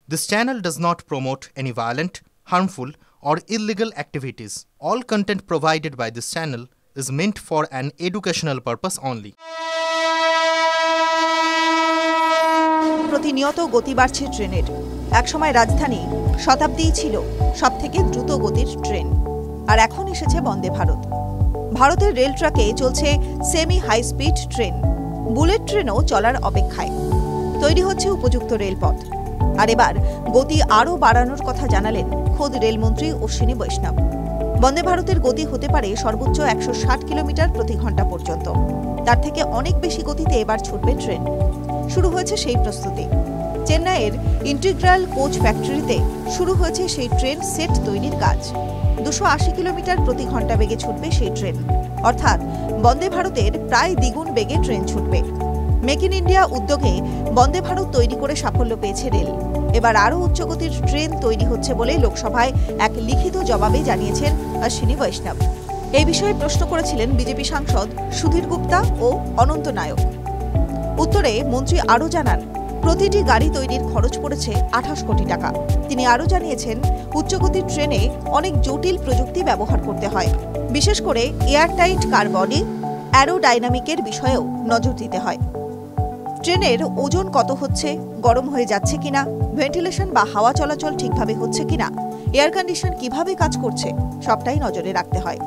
This channel does not promote any violent, harmful, or illegal activities. All content provided by this channel is meant for an educational purpose only. প্রতিনিয়ত গতি বাড়ছে ট্রেনের। একসময় রাজধানী শতাব্দীই ছিল সবথেকে দ্রুত গতির ট্রেন, আর এখন এসেছে বন্দে ভারত। ভারতের রেল ট্র্যাকে চলছে semi high speed train, bullet ট্রেনও চলার অপেক্ষায়। তৈরি হচ্ছে উপযুক্ত রেলপথ। আর এবার গতি আরও বাড়ানোর কথা জানালেন খোদ রেলমন্ত্রী অশ্বিনী বৈষ্ণব। বন্দে ভারতের গতি হতে পারে সর্বোচ্চ 160 কিলোমিটার প্রতি ঘন্টা পর্যন্ত। তার থেকে অনেক বেশি গতিতে এবার ছুটবে ট্রেন। শুরু হয়েছে সেই প্রস্তুতি। চেন্নাইয়ের ইন্টিগ্রাল কোচ ফ্যাক্টরিতে শুরু হয়েছে সেই ট্রেন সেট তৈরির কাজ। 280 কিলোমিটার প্রতি ঘন্টা বেগে ছুটবে সেই ট্রেন, অর্থাৎ বন্দে ভারতের প্রায় দ্বিগুণ বেগে ট্রেন ছুটবে। মেক ইন ইন্ডিয়া উদ্যোগে বন্দে ভারত তৈরি করে সাফল্য পেয়েছে রেল। এবার আরও উচ্চগতির ট্রেন তৈরি হচ্ছে বলে লোকসভায় এক লিখিত জবাবে জানিয়েছেন অশ্বিনী বৈষ্ণব। এই বিষয়ে প্রশ্ন করেছিলেন বিজেপি সাংসদ সুধীর গুপ্তা ও অনন্ত নায়ক। উত্তরে মন্ত্রী আরও জানান, প্রতিটি গাড়ি তৈরির খরচ পড়েছে 28 কোটি টাকা। তিনি আরও জানিয়েছেন, উচ্চগতির ট্রেনে অনেক জটিল প্রযুক্তি ব্যবহার করতে হয়। বিশেষ করে এয়ারটাইট কার বডি, অ্যারোডাইনামিকের বিষয়েও নজর দিতে হয়। ট্রেনের ওজন কত হচ্ছে, গরম হয়ে যাচ্ছে কিনা, ভেন্টিলেশন বা হাওয়া চলাচল ঠিকভাবে হচ্ছে কিনা, এয়ার কন্ডিশন কিভাবে কাজ করছে, সবটাই নজরে রাখতে হয়।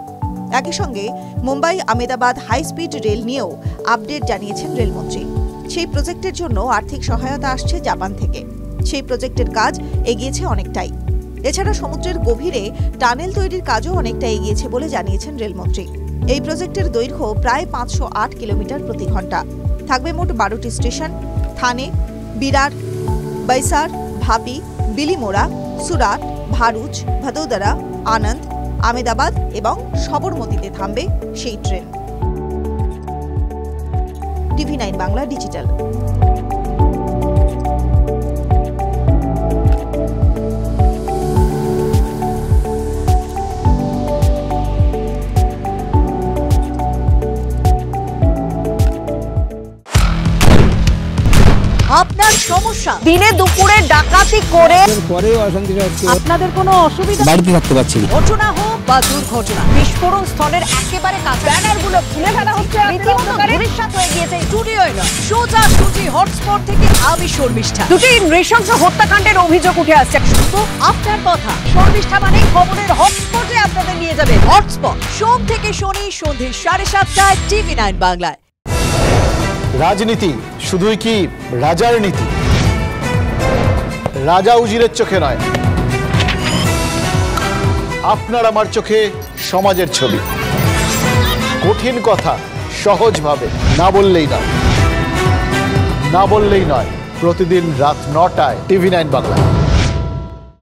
একই সঙ্গে Mumbai Ahmedabad high speed rail নিয়েও আপডেট জানিয়েছেন রেলমন্ত্রী। সেই প্রজেক্টের জন্য আর্থিক সহায়তা আসছে জাপান থেকে। সেই প্রজেক্টের কাজ এগিয়েছে অনেকটাই। এছাড়া সমুদ্রের গভীরে টানেল তৈরির কাজও অনেকটা এগিয়েছে বলে জানিয়েছেন রেলমন্ত্রী। এই প্রজেক্টের দৈর্ঘ্য প্রায় 508 কিলোমিটার প্রতি ঘন্টা। থাকবে মোট 12টি স্টেশন। থানে, বিরার, বৈসার, ভাপি, বিলিমোড়া, সুরাট, ভারুচ, ভাদোদরা, আনন্দ, আহমেদাবাদ এবং সবরমতীতে থামবে সেই ট্রেন। TV9 Bangla digital. আপনার সমস্যা দিনে দুপুরে ডাকাতি করে আপনাদের কোনো অসুবিধা, বাড়িতে থাকতে পারছি না, ঘটনা হোক বা দুর্ঘটনা, বিস্ফোরণ স্থলের একেবারে কাছে ব্যানারগুলো খুলে ফেলা হচ্ছে, রীতিমতো ভবিষ্যৎ হয়ে গিয়েছে। স্টুডিওয় নয়, সোজা সুজি হটস্পট থেকে আমি শর্মিষ্ঠা। দুটি নৃশংস হত্যাকাণ্ডের অভিযোগ উঠে আসছে। শুধু আপনার কথা, শর্মিষ্ঠা মানে খবরের হটস্পটে আপনাদের নিয়ে যাবে। হটস্পট সোম থেকে শনি সন্ধ্যে 7:30টায় TV9 বাংলায়। রাজনীতি শুধুই কি রাজার নীতি? রাজা উজিরের চোখে নয়, আপনার আমার চোখে সমাজের ছবি। কঠিন কথা সহজভাবে না বললেই নয়, প্রতিদিন রাত 9টায় TV9 বাংলায়।